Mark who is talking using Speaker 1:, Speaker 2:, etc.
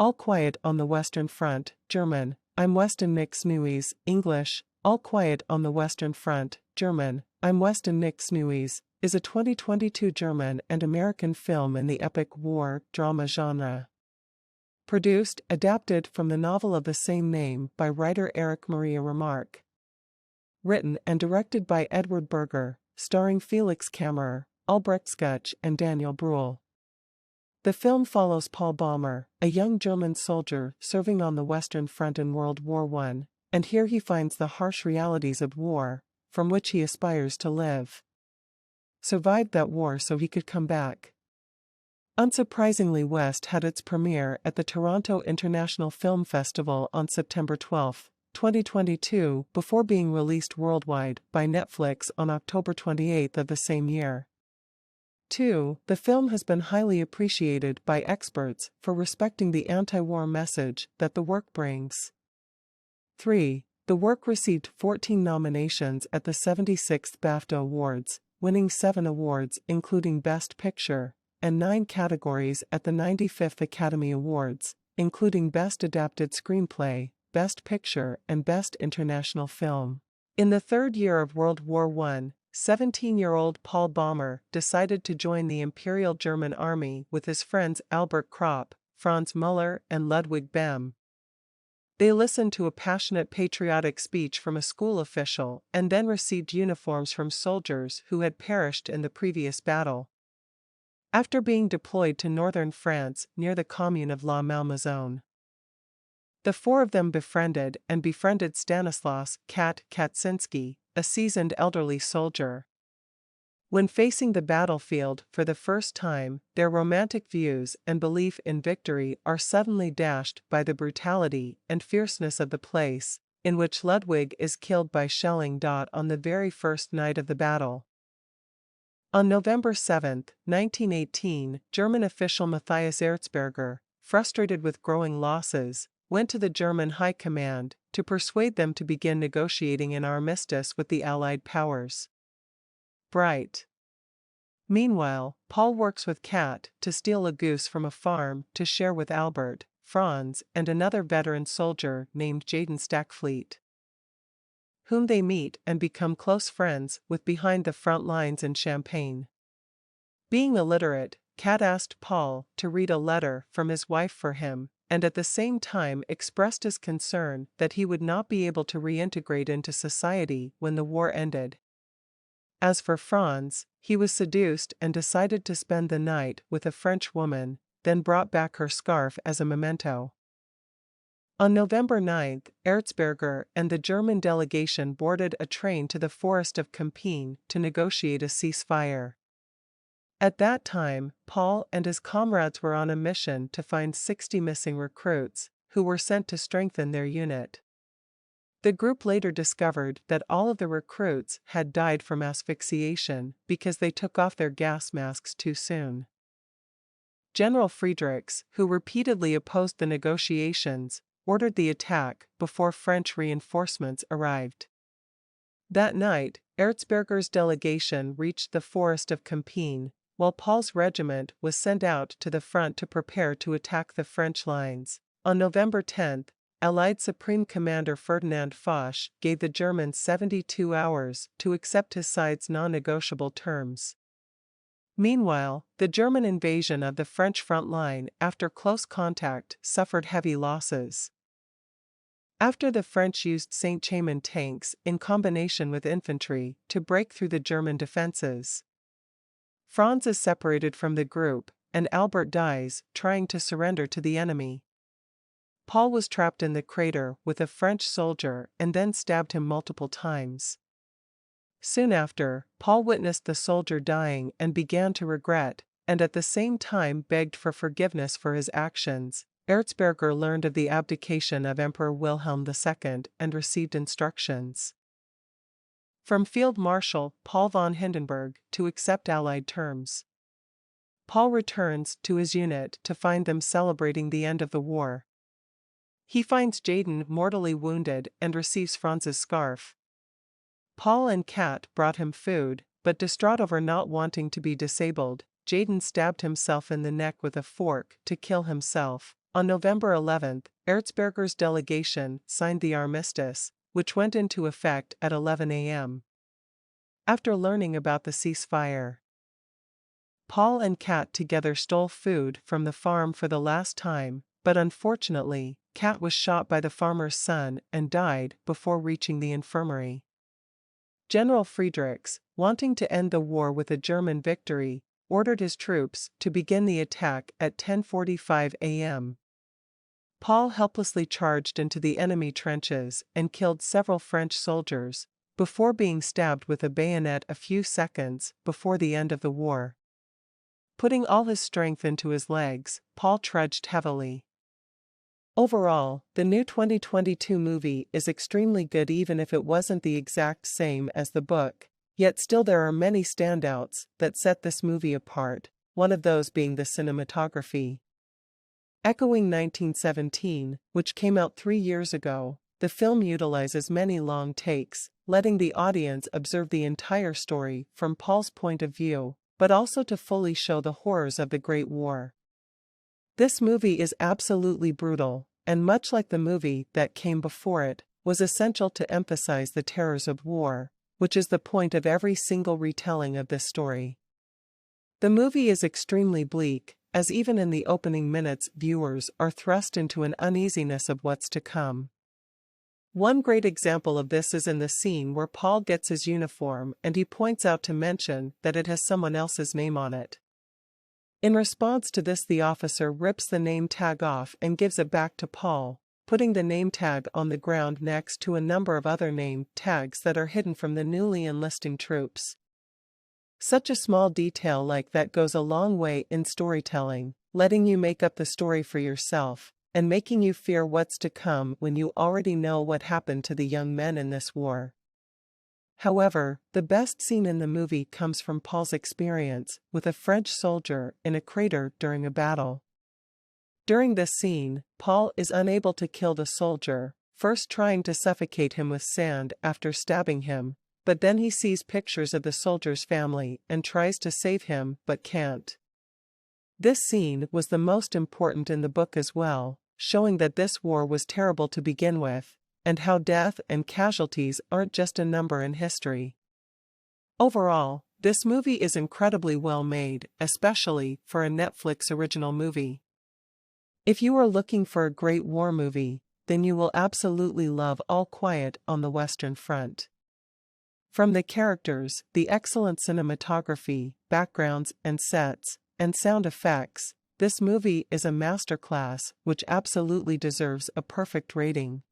Speaker 1: All quiet on the Western Front, German, I'm Weston Nick Snewies, English, All Quiet on the Western Front, German, I'm Weston Nick Snewies, is a 2022 German and American film in the epic war drama genre. Produced, adapted from the novel of the same name by writer Erich Maria Remarque. Written and directed by Edward Berger, starring Felix Kammerer, Albrecht Schuch and Daniel Bruhl. The film follows Paul Baumer, a young German soldier serving on the Western Front in World War I, and here he finds the harsh realities of war, from which he aspires to live. Survived that war so he could come back. Unsurprisingly, West had its premiere at the Toronto International Film Festival on September 12, 2022, before being released worldwide by Netflix on October 28 of the same year. 2. The film has been highly appreciated by experts for respecting the anti-war message that the work brings. 3. The work received 14 nominations at the 76th BAFTA Awards, winning 7 awards including Best Picture, and 9 categories at the 95th Academy Awards, including Best Adapted Screenplay, Best Picture and Best International Film. In the third year of World War I, 17-year-old Paul Baumer decided to join the Imperial German Army with his friends Albert Kropp, Franz Müller and Ludwig Behm. They listened to a passionate patriotic speech from a school official and then received uniforms from soldiers who had perished in the previous battle. After being deployed to northern France near the commune of La Malmaison, the 4 of them befriended Stanislaus Kaczynski, a seasoned elderly soldier. When facing the battlefield for the first time, their romantic views and belief in victory are suddenly dashed by the brutality and fierceness of the place, in which Ludwig is killed by shelling on the very first night of the battle. On November 7, 1918, German official Matthias Erzberger, frustrated with growing losses, went to the German High Command to persuade them to begin negotiating an armistice with the Allied powers. Bright. Meanwhile, Paul works with Kat to steal a goose from a farm to share with Albert, Franz, and another veteran soldier named Jaden Stackfleet, whom they meet and become close friends with behind the front lines in Champagne. Being illiterate, Kat asked Paul to read a letter from his wife for him, and at the same time expressed his concern that he would not be able to reintegrate into society when the war ended. As for Franz, he was seduced and decided to spend the night with a French woman, then brought back her scarf as a memento. On November 9, Erzberger and the German delegation boarded a train to the forest of Compiègne to negotiate a ceasefire. At that time, Paul and his comrades were on a mission to find 60 missing recruits, who were sent to strengthen their unit. The group later discovered that all of the recruits had died from asphyxiation because they took off their gas masks too soon. General Friedrichs, who repeatedly opposed the negotiations, ordered the attack before French reinforcements arrived. That night, Erzberger's delegation reached the forest of Compiègne, while Paul's regiment was sent out to the front to prepare to attack the French lines. On November 10, Allied Supreme Commander Ferdinand Foch gave the Germans 72 hours to accept his side's non-negotiable terms. Meanwhile, the German invasion of the French front line after close contact suffered heavy losses. After the French used Saint-Chamond tanks in combination with infantry to break through the German defenses, Franz is separated from the group, and Albert dies trying to surrender to the enemy. Paul was trapped in the crater with a French soldier and then stabbed him multiple times. Soon after, Paul witnessed the soldier dying and began to regret, and at the same time begged for forgiveness for his actions. Erzberger learned of the abdication of Emperor Wilhelm II and received instructions from Field Marshal Paul von Hindenburg to accept Allied terms. Paul returns to his unit to find them celebrating the end of the war. He finds Jaden mortally wounded and receives Franz's scarf. Paul and Kat brought him food, but distraught over not wanting to be disabled, Jaden stabbed himself in the neck with a fork to kill himself. On November 11, Erzberger's delegation signed the armistice, which went into effect at 11 a.m. After learning about the ceasefire, Paul and Kat together stole food from the farm for the last time, but unfortunately, Kat was shot by the farmer's son and died before reaching the infirmary. General Friedrichs, wanting to end the war with a German victory, ordered his troops to begin the attack at 10:45 a.m. Paul helplessly charged into the enemy trenches and killed several French soldiers, before being stabbed with a bayonet a few seconds before the end of the war. Putting all his strength into his legs, Paul trudged heavily. Overall, the new 2022 movie is extremely good even if it wasn't the exact same as the book, yet still there are many standouts that set this movie apart, one of those being the cinematography. Echoing 1917, which came out 3 years ago, the film utilizes many long takes, letting the audience observe the entire story from Paul's point of view, but also to fully show the horrors of the Great War. This movie is absolutely brutal, and much like the movie that came before it, was essential to emphasize the terrors of war, which is the point of every single retelling of this story. The movie is extremely bleak, as even in the opening minutes viewers are thrust into an uneasiness of what's to come. One great example of this is in the scene where Paul gets his uniform and he points out to mention that it has someone else's name on it. In response to this, the officer rips the name tag off and gives it back to Paul, putting the name tag on the ground next to a number of other name tags that are hidden from the newly enlisting troops. Such a small detail like that goes a long way in storytelling, letting you make up the story for yourself, and making you fear what's to come when you already know what happened to the young men in this war. However, the best scene in the movie comes from Paul's experience with a French soldier in a crater during a battle. During this scene, Paul is unable to kill the soldier, first trying to suffocate him with sand after stabbing him, but then he sees pictures of the soldier's family and tries to save him but can't. This scene was the most important in the book as well, showing that this war was terrible to begin with, and how death and casualties aren't just a number in history. Overall, this movie is incredibly well made, especially for a Netflix original movie. If you are looking for a great war movie, then you will absolutely love All Quiet on the Western Front. From the characters, the excellent cinematography, backgrounds and sets, and sound effects, this movie is a masterclass which absolutely deserves a perfect rating.